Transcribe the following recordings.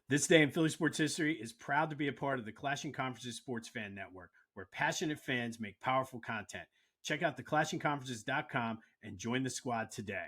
This day in Philly sports history is proud to be a part of the Clashing Conferences Sports Fan Network, where passionate fans make powerful content. Check out theclashingconferences.com and join the squad today.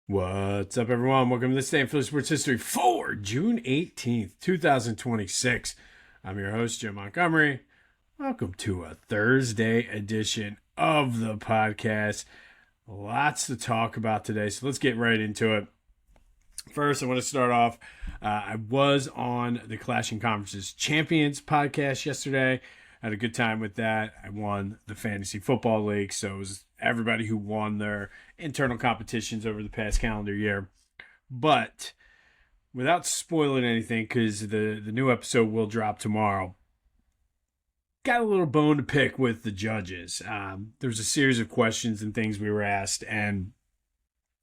What's up, everyone? Welcome to this day in Philly sports history for June 18th, 2026. I'm your host, Jim Montgomery. Welcome to a Thursday edition of the podcast. Lots to talk about today, so let's get right into it. First, I want to start off. I was on the Clashing Conferences Champions podcast yesterday. I had a good time with that. I won the Fantasy Football League, so it was everybody who won their internal competitions over the past calendar year. But without spoiling anything, because the new episode will drop tomorrow, got a little bone to pick with the judges. There was a series of questions and things we were asked, and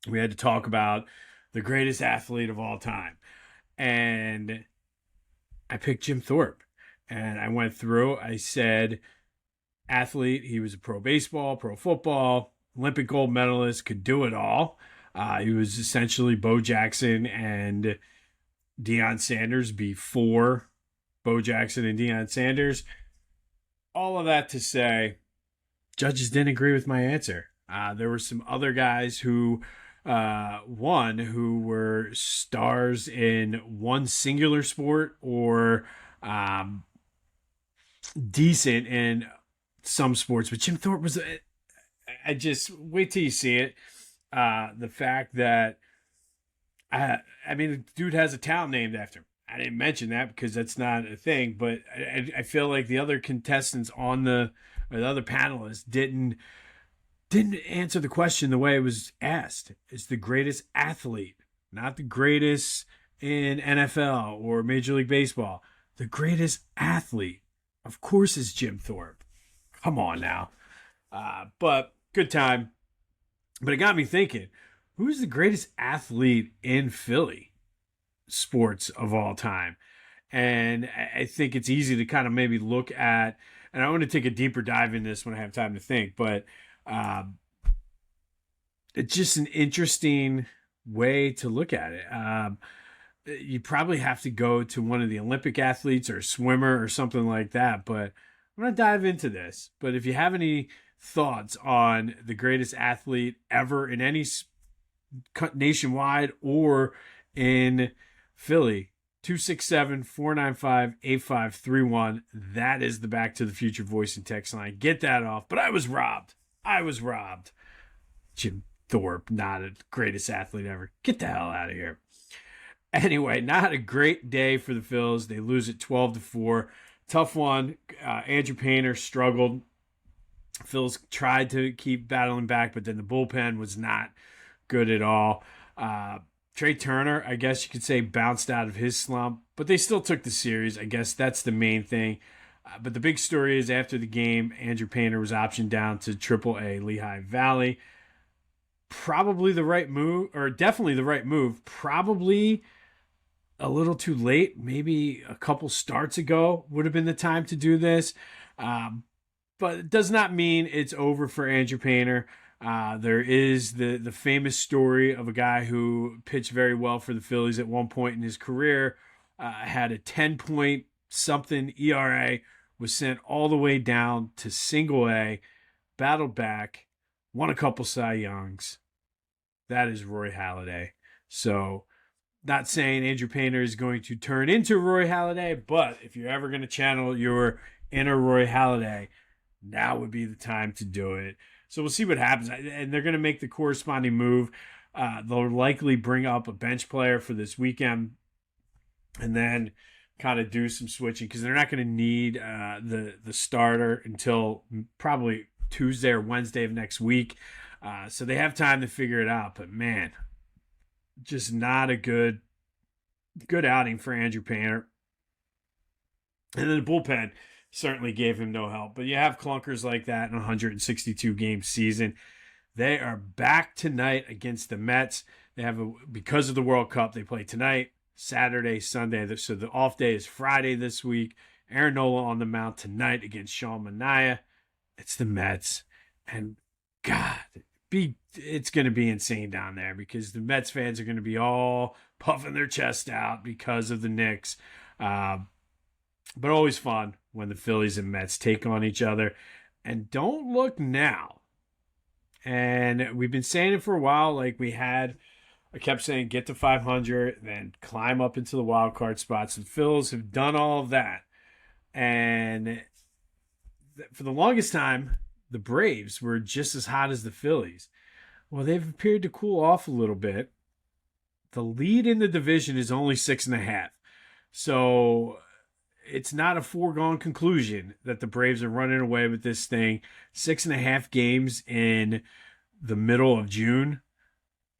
we had to talk about the greatest athlete of all time. And I picked Jim Thorpe. And I went through, I said, athlete, he was a pro baseball, pro football, Olympic gold medalist, could do it all. He was essentially Bo Jackson and Deion Sanders before Bo Jackson and Deion Sanders. All of that to say, judges didn't agree with my answer. There were some other guys who won who were stars in one singular sport or decent in some sports, but Jim Thorpe was, I just wait till you see it. The fact that, I mean, the dude has a town named after him. I didn't mention that because that's not a thing, but I feel like the other contestants on the other panelists didn't answer the question the way it was asked. It's the greatest athlete, not the greatest in NFL or Major League Baseball. The greatest athlete, of course, is Jim Thorpe. Come on now. But good time. But it got me thinking, who's the greatest athlete in Philly sports of all time? And I think it's easy to kind of maybe look at, and I want to take a deeper dive in this when I have time to think, but it's just an interesting way to look at it. You probably have to go to one of the Olympic athletes or a swimmer or something like that. But I'm going to dive into this. But if you have any thoughts on the greatest athlete ever in any nationwide or in Philly, 267-495-8531. That is the Back to the Future voice and text line. Get that off. But I was robbed. Jim Thorpe, not the greatest athlete ever. Get the hell out of here. Anyway, not a great day for the Phils. They lose it 12-4. Tough one. Andrew Painter struggled. Phils tried to keep battling back, but then the bullpen was not good at all. Trey Turner, I guess you could say, bounced out of his slump, but they still took the series. I guess that's the main thing. But the big story is after the game, Andrew Painter was optioned down to AAA Lehigh Valley. Probably the right move, or definitely the right move. Probably a little too late. Maybe a couple starts ago would have been the time to do this. But it does not mean it's over for Andrew Painter. There is the famous story of a guy who pitched very well for the Phillies at one point in his career, had a 10-point something ERA, was sent all the way down to single A, battled back, won a couple Cy Youngs. That is Roy Halladay. So, not saying Andrew Painter is going to turn into Roy Halladay, but if you're ever going to channel your inner Roy Halladay, now would be the time to do it. So we'll see what happens. And they're going to make the corresponding move. They'll likely bring up a bench player for this weekend and then kind of do some switching because they're not going to need the starter until probably Tuesday or Wednesday of next week. So they have time to figure it out. But, man, just not a good outing for Andrew Painter. And then the bullpen. certainly gave him no help. But you have clunkers like that in a 162 game season. They are back tonight against the Mets. They have because of the World Cup, they play tonight, Saturday, Sunday. So the off day is Friday this week. Aaron Nola on the mound tonight against Sean Manaea. It's the Mets. And God, it's going to be insane down there because the Mets fans are going to be all puffing their chest out because of the Knicks. But always fun when the Phillies and Mets take on each other. And don't look now. And we've been saying it for a while. Like I kept saying, get to 500, then climb up into the wild card spots. The Phils have done all of that. And for the longest time, the Braves were just as hot as the Phillies. Well, they've appeared to cool off a little bit. The lead in the division is only 6.5. So it's not a foregone conclusion that the Braves are running away with this thing. 6.5 games in the middle of June.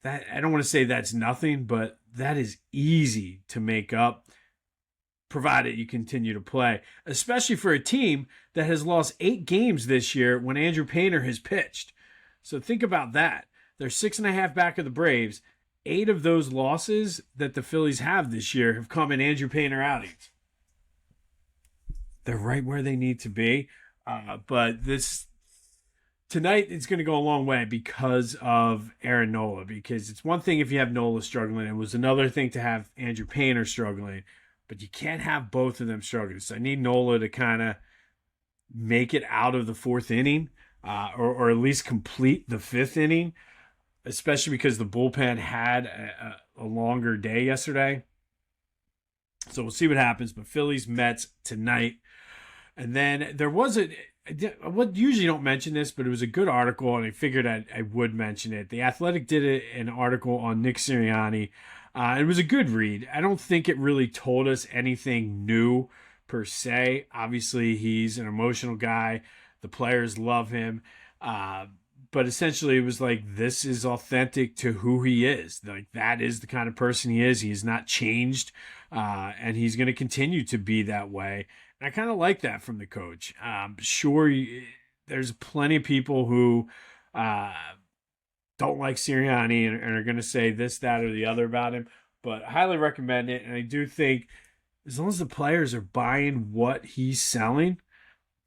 That I don't want to say that's nothing, but that is easy to make up, provided you continue to play, especially for a team that has lost 8 games this year when Andrew Painter has pitched. So think about that. They're 6.5 back of the Braves. 8 of those losses that the Phillies have this year have come in Andrew Painter outings. They're right where they need to be. But tonight it's going to go a long way because of Aaron Nola. Because it's one thing if you have Nola struggling. It was another thing to have Andrew Painter struggling. But you can't have both of them struggling. So I need Nola to kind of make it out of the 4th inning or at least complete the 5th inning, especially because the bullpen had a longer day yesterday. So we'll see what happens. But Phillies, Mets tonight. And then there was I usually don't mention this, but it was a good article, and I figured I would mention it. The Athletic did an article on Nick Sirianni. It was a good read. I don't think it really told us anything new per se. Obviously, he's an emotional guy. The players love him. But essentially, it was like, this is authentic to who he is. Like, that is the kind of person he is. He has not changed, and he's going to continue to be that way. And I kind of like that from the coach. Sure, there's plenty of people who don't like Sirianni and are going to say this, that, or the other about him. But I highly recommend it. And I do think as long as the players are buying what he's selling,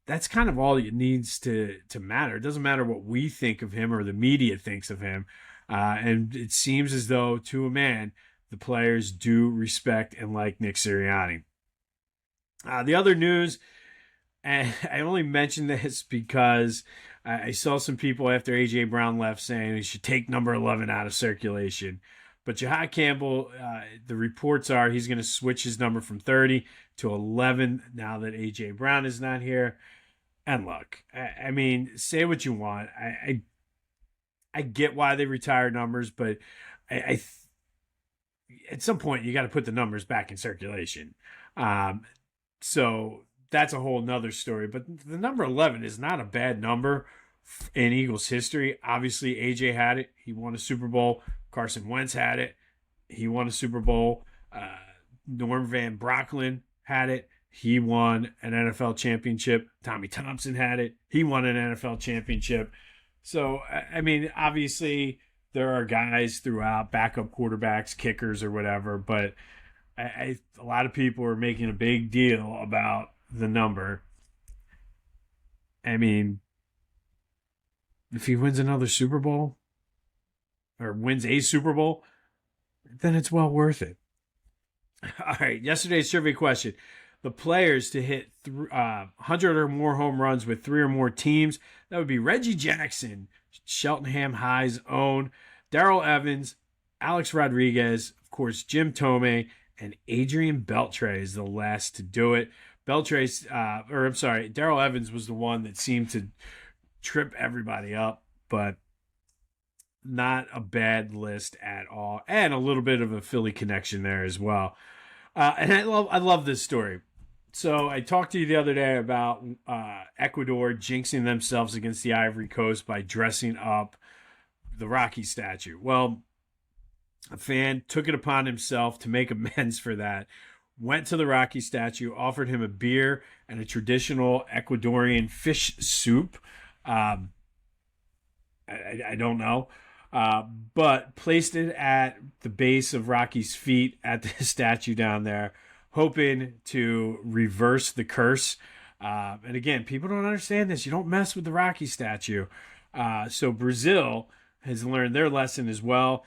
that's kind of all it needs to matter. It doesn't matter what we think of him or the media thinks of him. And it seems as though, to a man, the players do respect and like Nick Sirianni. The other news, and I only mentioned this because I saw some people after A.J. Brown left saying he should take number 11 out of circulation. But Jahad Campbell, the reports are he's going to switch his number from 30 to 11 now that A.J. Brown is not here. And look, I mean, say what you want. I get why they retired numbers, but at some point you got to put the numbers back in circulation. So that's a whole nother story. But the number 11 is not a bad number in Eagles history. Obviously, AJ had it. He won a Super Bowl. Carson Wentz had it. He won a Super Bowl. Norm Van Brocklin had it. He won an NFL championship. Tommy Thompson had it. He won an NFL championship. So, I mean, obviously, there are guys throughout, backup quarterbacks, kickers, or whatever, but a lot of people are making a big deal about the number. I mean, if he wins another Super Bowl or wins a Super Bowl, then it's well worth it. All right, yesterday's survey question. The players to hit 100 or more home runs with 3 or more teams, that would be Reggie Jackson, Cheltenham High's own, Darrell Evans, Alex Rodriguez, of course, Jim Thome, and Adrian Beltre is the last to do it. Darrell Evans was the one that seemed to trip everybody up, but not a bad list at all. And a little bit of a Philly connection there as well. And I love this story. So I talked to you the other day about Ecuador jinxing themselves against the Ivory Coast by dressing up the Rocky statue. Well, a fan took it upon himself to make amends for that went to the Rocky statue, offered him a beer and a traditional Ecuadorian fish soup. Um, I don't know. But placed it at the base of Rocky's feet at the statue down there, hoping to reverse the curse. And again, people don't understand this. You don't mess with the Rocky statue. So Brazil has learned their lesson as well.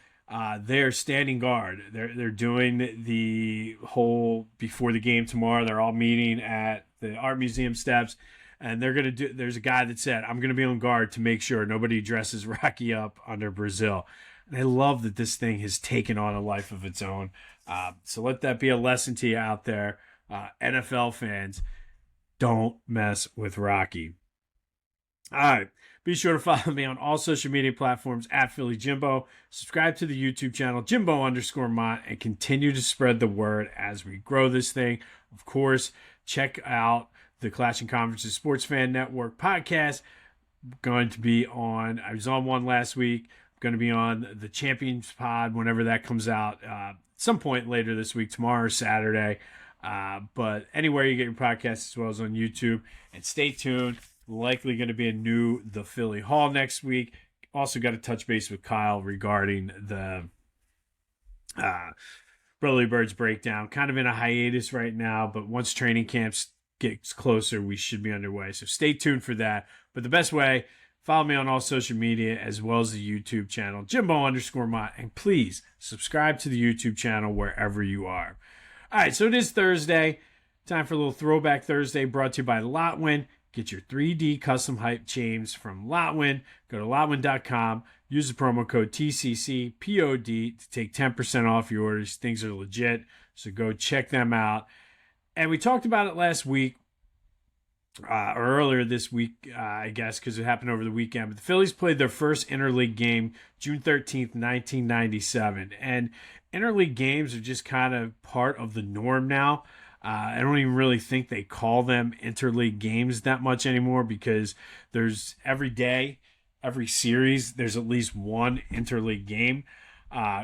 They're standing guard. They're doing the whole before the game tomorrow. They're all meeting at the art museum steps, and they're gonna do. There's a guy that said, "I'm gonna be on guard to make sure nobody dresses Rocky up under Brazil." And I love that this thing has taken on a life of its own. So let that be a lesson to you out there, NFL fans. Don't mess with Rocky. All right. Be sure to follow me on all social media platforms at Philly Jimbo. Subscribe to the YouTube channel, Jimbo_Mont, and continue to spread the word as we grow this thing. Of course, check out the Clash and Conferences Sports Fan Network podcast. Going to be on, I was on one last week. I'm going to be on the Champions Pod whenever that comes out, some point later this week, tomorrow or Saturday. But anywhere you get your podcasts, as well as on YouTube. And stay tuned. Likely going to be a new The Philly Hall next week. Also got to touch base with Kyle regarding the Brotherly Birds breakdown. Kind of in a hiatus right now, but once training camps gets closer, we should be underway. So stay tuned for that. But the best way, follow me on all social media as well as the YouTube channel, Jimbo_Mont. And please subscribe to the YouTube channel wherever you are. All right, so it is Thursday. Time for a little Throwback Thursday brought to you by Lotwin. Get your 3D custom hype chains from Lotwin. Go to Lotwin.com. Use the promo code TCCPOD to take 10% off your orders. Things are legit, so go check them out. And we talked about it last week, or earlier this week, I guess, because it happened over the weekend. But the Phillies played their first Interleague game June 13th, 1997. And Interleague games are just kind of part of the norm now. I don't even really think they call them interleague games that much anymore because there's every day, every series, there's at least one interleague game.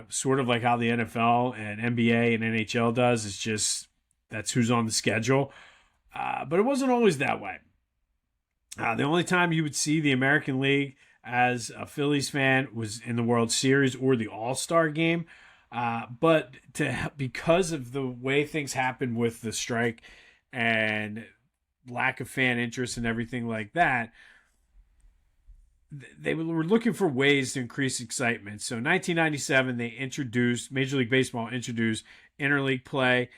Sort of like how the NFL and NBA and NHL does. It's just that's who's on the schedule. But it wasn't always that way. The only time you would see the American League as a Phillies fan was in the World Series or the All-Star game. But because of the way things happened with the strike and lack of fan interest and everything like that, they were looking for ways to increase excitement. So in 1997, Major League Baseball introduced interleague play,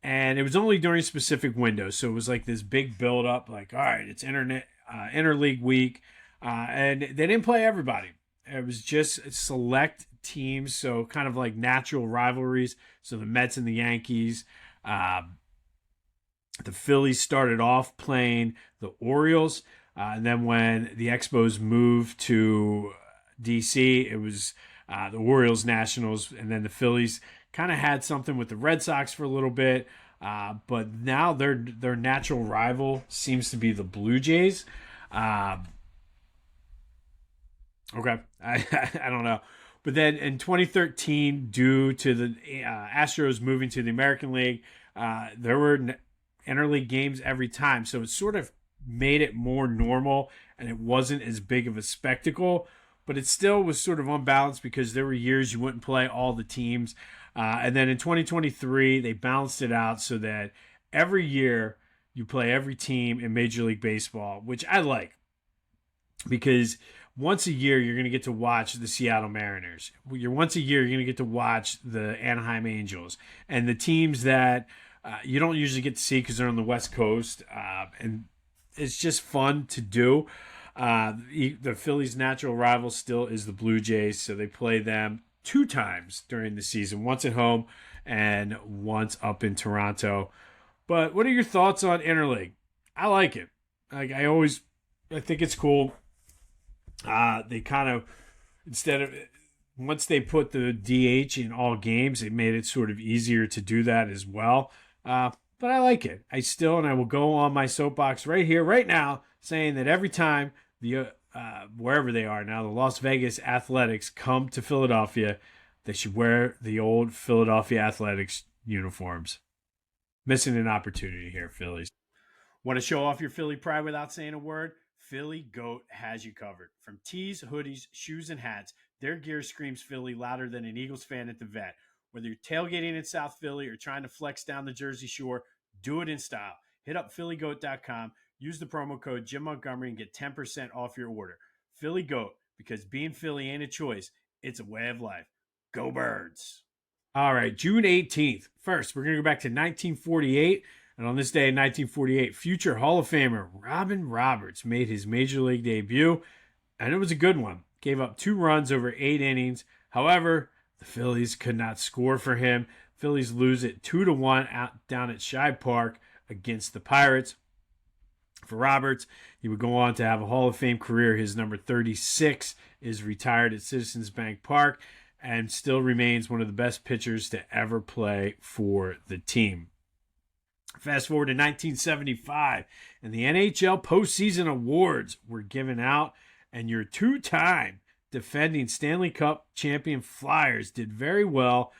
and it was only during specific windows. So it was like this big build-up, like, all right, it's interleague week, and they didn't play everybody. It was just select teams, so kind of like natural rivalries. So the Mets and the Yankees. The Phillies started off playing the Orioles, and then when the Expos moved to DC, it was the Orioles Nationals, and then the Phillies kind of had something with the Red Sox for a little bit. But now their natural rival seems to be the Blue Jays. Okay, I don't know. But then in 2013, due to the Astros moving to the American League, there were interleague games every time. So it sort of made it more normal, and it wasn't as big of a spectacle. But it still was sort of unbalanced because there were years you wouldn't play all the teams. And then in 2023, they balanced it out so that every year you play every team in Major League Baseball, which I like because once a year, you're going to get to watch the Seattle Mariners. Once a year, you're going to get to watch the Anaheim Angels. And the teams that you don't usually get to see because they're on the West Coast. And it's just fun to do. The Phillies' natural rival still is the Blue Jays. So they play them 2 times during the season. Once at home and once up in Toronto. But what are your thoughts on Interleague? I like it. I think it's cool. They kind of, once they put the DH in all games, it made it sort of easier to do that as well. But I like it. I will go on my soapbox right here, right now, saying that every time wherever they are now, the Las Vegas Athletics come to Philadelphia, they should wear the old Philadelphia Athletics uniforms. Missing an opportunity here, Phillies. Want to show off your Philly pride without saying a word? Philly Goat has you covered. From tees, hoodies, shoes, and hats, their gear screams Philly louder than an Eagles fan at the vet. Whether you're tailgating in South Philly or trying to flex down the Jersey Shore, do it in style. Hit up phillygoat.com, use the promo code Jim Montgomery, and get 10% off your order. Philly Goat, because being Philly ain't a choice, it's a way of life. Go Birds! All right, June 18th. First, we're going to go back to 1948. And on this day in 1948, future Hall of Famer Robin Roberts made his Major League debut, and it was a good one. Gave up 2 runs over 8 innings. However, the Phillies could not score for him. Phillies lose it 2-1 out down at Shibe Park against the Pirates. For Roberts, he would go on to have a Hall of Fame career. His number 36 is retired at Citizens Bank Park and still remains one of the best pitchers to ever play for the team. Fast forward to 1975, and the NHL postseason awards were given out, and your 2-time defending Stanley Cup champion Flyers did very well.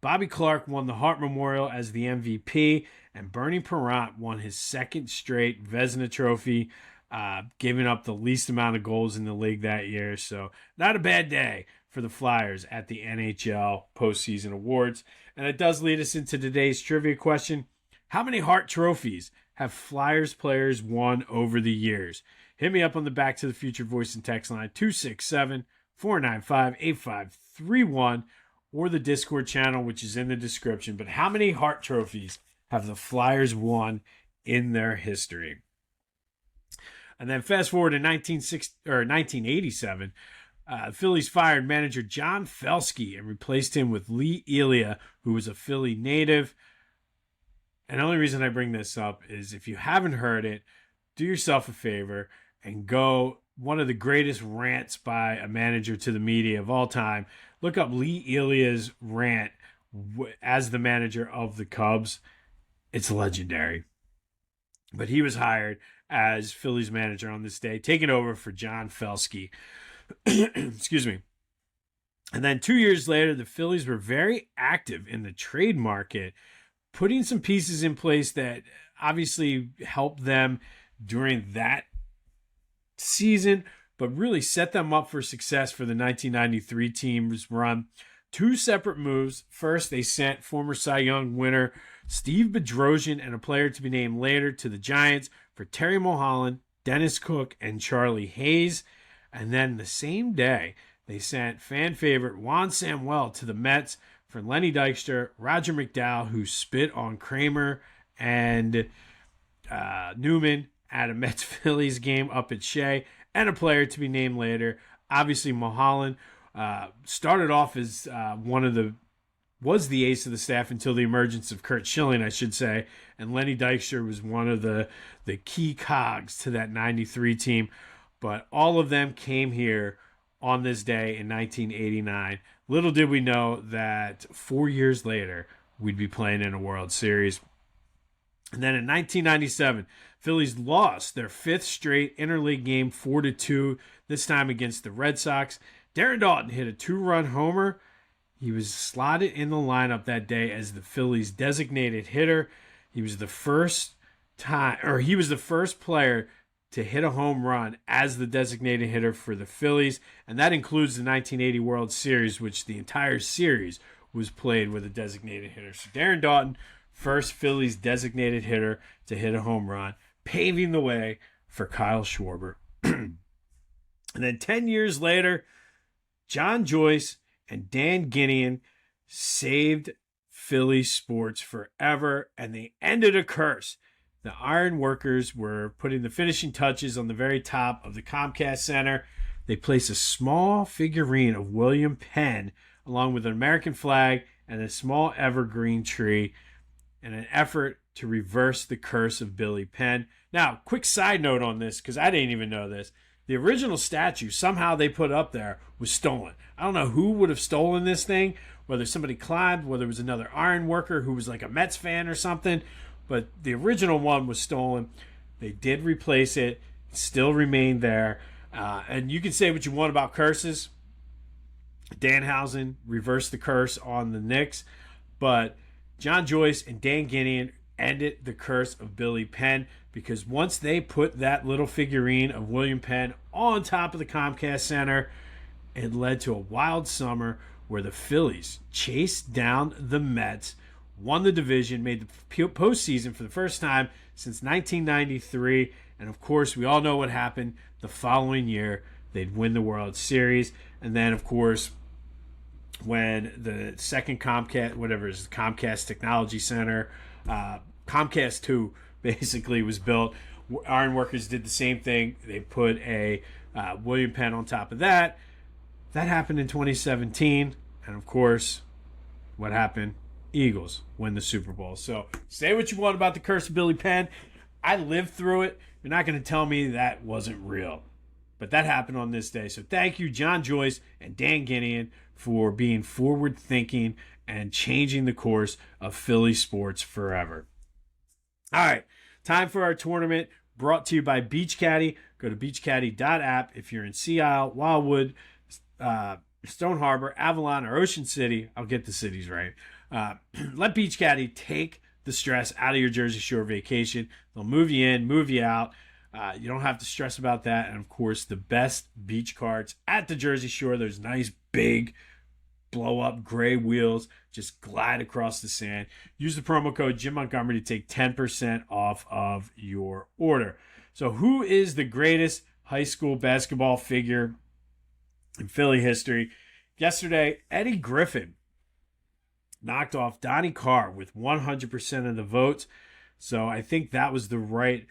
Bobby Clark won the Hart Memorial as the MVP, and Bernie Parent won his 2nd straight Vezina Trophy, giving up the least amount of goals in the league that year. So not a bad day for the Flyers at the NHL postseason awards. And it does lead us into today's trivia question. How many Hart trophies have Flyers players won over the years? Hit me up on the Back to the Future voice and text line 267-495-8531 or the Discord channel, which is in the description. But how many Hart trophies have the Flyers won in their history? And then fast forward to 1987, Phillies fired manager John Felski and replaced him with Lee Elia, who was a Philly native. And the only reason I bring this up is if you haven't heard it, do yourself a favor and go one of the greatest rants by a manager to the media of all time. Look up Lee Elia's rant as the manager of the Cubs. It's legendary. But he was hired as Phillies manager on this day, taking over for John Felski. Excuse me. And then 2 years later, the Phillies were very active in the trade market, putting some pieces in place that obviously helped them during that season, but really set them up for success for the 1993 team's run. 2 separate moves. First, they sent former Cy Young winner Steve Bedrosian and a player to be named later to the Giants for Terry Mulholland, Dennis Cook, and Charlie Hayes. And then the same day, they sent fan favorite Juan Samuel to the Mets for Lenny Dykstra, Roger McDowell, who spit on Kramer and Newman at a Mets-Phillies game up at Shea, and a player to be named later. Obviously, Mulholland started off as was the ace of the staff until the emergence of Curt Schilling, I should say, and Lenny Dykstra was one of the key cogs to that 93 team. But all of them came here on this day in 1989. Little did we know that 4 years later, we'd be playing in a World Series. And then in 1997, Phillies lost their 5th straight interleague game 4-2, this time against the Red Sox. Darren Daulton hit a 2-run homer. He was slotted in the lineup that day as the Phillies' designated hitter. He was the first player to hit a home run as the designated hitter for the Phillies, and that includes the 1980 World Series, which the entire series was played with a designated hitter. So Darren Daulton, first Phillies designated hitter to hit a home run, paving the way for Kyle Schwarber. And then 10 years later, John Joyce and Dan Guinean saved Philly sports forever, and they ended a curse. The iron workers were putting the finishing touches on the very top of the Comcast Center. They placed a small figurine of William Penn along with an American flag and a small evergreen tree in an effort to reverse the curse of Billy Penn. Now, quick side note on this, because I didn't even know this. The original statue, somehow they put up there, was stolen. I don't know who would have stolen this thing, whether somebody climbed, whether it was another iron worker who was like a Mets fan or something, but the original one was stolen. They did replace it. It still remained there. And you can say what you want about curses. Danhausen reversed the curse on the Knicks, but John Joyce and Dan Guinean ended the curse of Billy Penn, because once they put that little figurine of William Penn on top of the Comcast Center, it led to a wild summer where the Phillies chased down the Mets, won the division, made the postseason for the first time since 1993. And of course, we all know what happened the following year. They'd win the World Series. And then, of course, when the second Comcast Technology Center, Comcast 2 basically was built, Ironworkers did the same thing. They put a William Penn on top of that. That happened in 2017. And of course, what happened? Eagles win the Super Bowl. So say what you want about the curse of Billy Penn. I lived through it. You're not going to tell me that wasn't real. But that happened on this day. So thank you, John Joyce and Dan Gideon, for being forward-thinking and changing the course of Philly sports forever. All right, time for our tournament, brought to you by Beach Caddy. Go to beachcaddy.app if you're in Sea Isle, Wildwood, Stone Harbor, Avalon, or Ocean City. I'll get the cities right. Let Beach Caddy take the stress out of your Jersey Shore vacation. They'll move you in, move you out. You don't have to stress about that. And of course, the best beach carts at the Jersey Shore. There's nice, big, blow-up gray wheels. Just glide across the sand. Use the promo code Jim Montgomery to take 10% off of your order. So who is the greatest high school basketball figure in Philly history? Yesterday, Eddie Griffin knocked off Donnie Carr with 100% of the votes. So I think that was the right,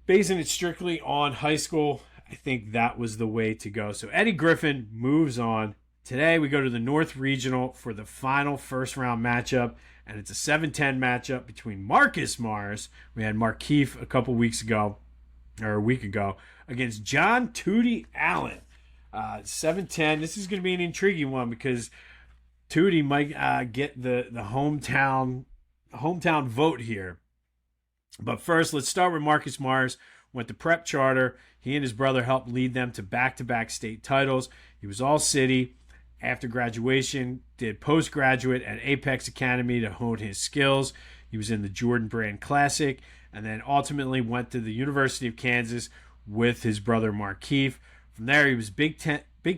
basing it strictly on high school, I think that was the way to go. So Eddie Griffin moves on. Today we go to the North Regional for the final first round matchup, and it's a 7-10 matchup between Marcus Mars. We had Markeith a week ago, against John Tootie Allen. 7-10. This is going to be an intriguing one because Tootie might get the hometown vote here. But first, let's start with Marcus Mars. Went to prep charter. He and his brother helped lead them to back-to-back state titles. He was all city. After graduation, did postgraduate at Apex Academy to hone his skills. He was in the Jordan Brand Classic, and then ultimately went to the University of Kansas with his brother Markeith. From there, he was Big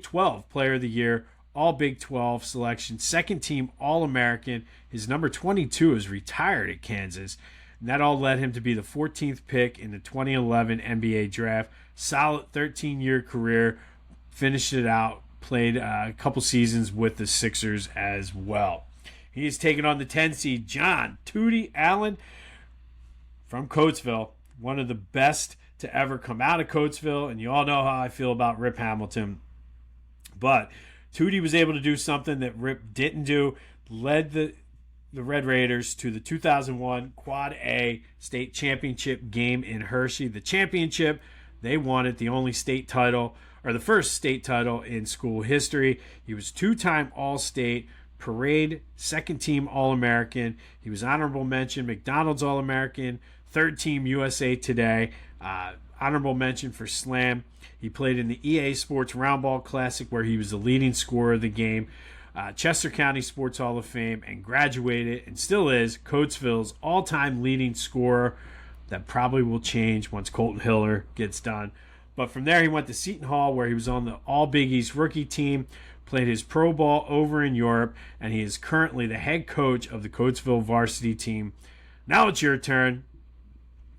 12 Player of the Year, all Big 12 selection, second team All-American. His number 22 is retired at Kansas. And that all led him to be the 14th pick in the 2011 NBA draft. Solid 13-year career. Finished it out. Played a couple seasons with the Sixers as well. He is taking on the 10 seed John Tootie Allen from Coatesville. One of the best to ever come out of Coatesville. And you all know how I feel about Rip Hamilton. But Tootie was able to do something that Rip didn't do. Led the Red Raiders to the 2001 Quad A state championship game in Hershey. The championship, they won it, the only state title, or the first state title in school history. He was two-time All-State, Parade, second-team All-American. He was honorable mention, McDonald's All-American, third-team USA Today, honorable mention for Slam. He played in the EA Sports Roundball Classic where he was the leading scorer of the game. Chester County Sports Hall of Fame, and graduated, and still is, Coatesville's all-time leading scorer. That probably will change once Colton Hiller gets done. But from there, he went to Seton Hall, where he was on the All Big East rookie team, played his pro ball over in Europe, and he is currently the head coach of the Coatesville varsity team. Now it's your turn.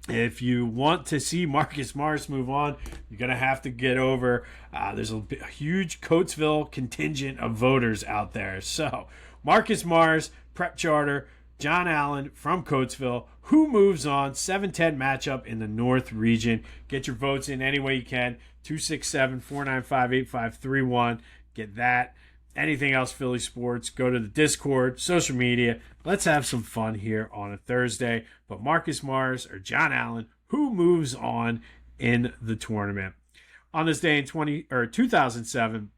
If you want to see Marcus Mars move on, you're going to have to get over. There's a huge Coatesville contingent of voters out there. So, Marcus Mars, prep charter, John Allen from Coatesville. Who moves on? 7-10 matchup in the North region. Get your votes in any way you can. 267-495-8531. Get that. Anything else Philly sports, go to the Discord, social media. Let's have some fun here on a Thursday. But Marcus Mars or John Allen, who moves on in the tournament? On this day in 2007,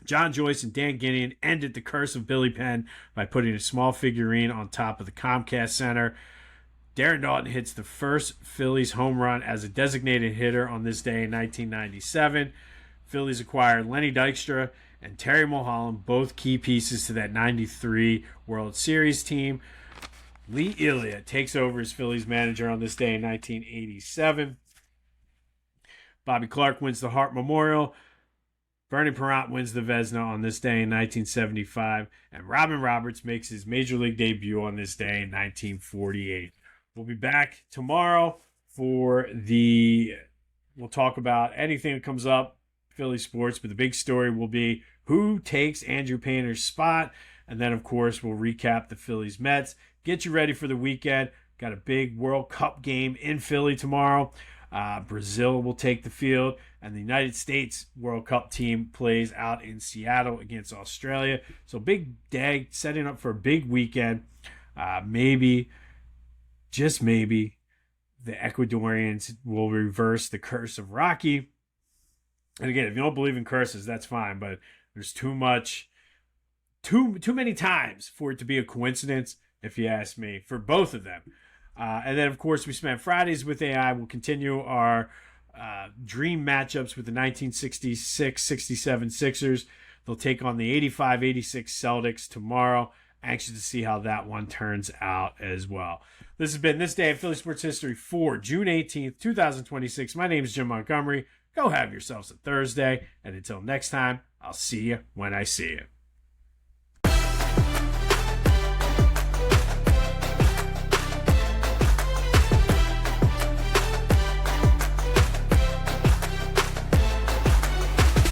John Joyce and Dan Gideon ended the curse of Billy Penn by putting a small figurine on top of the Comcast Center. Darren Doughton hits the first Phillies home run as a designated hitter on this day in 1997. Phillies acquired Lenny Dykstra and Terry Mulholland, both key pieces to that 93 World Series team. Lee Elliott takes over as Phillies manager on this day in 1987. Bobby Clark wins the Hart Memorial. Bernie Perrant wins the Vezina on this day in 1975. And Robin Roberts makes his Major League debut on this day in 1948. We'll be back tomorrow for we'll talk about anything that comes up, Philly sports, but the big story will be who takes Andrew Painter's spot. And then, of course, we'll recap the Phillies Mets. Get you ready for the weekend. Got a big World Cup game in Philly tomorrow. Brazil will take the field, and the United States World Cup team plays out in Seattle against Australia. So big day, setting up for a big weekend. Maybe, just maybe, the Ecuadorians will reverse the curse of Rocky. And again, if you don't believe in curses, that's fine, but there's too many times for it to be a coincidence, if you ask me, for both of them. And then, of course, we spent Fridays with AI. We'll continue our dream matchups with the 1966-67 Sixers. They'll take on the 85-86 Celtics tomorrow. Anxious to see how that one turns out as well. This has been This Day in Philly Sports History for June 18th, 2026. My name is Jim Montgomery. Go have yourselves a Thursday. And until next time, I'll see you when I see you.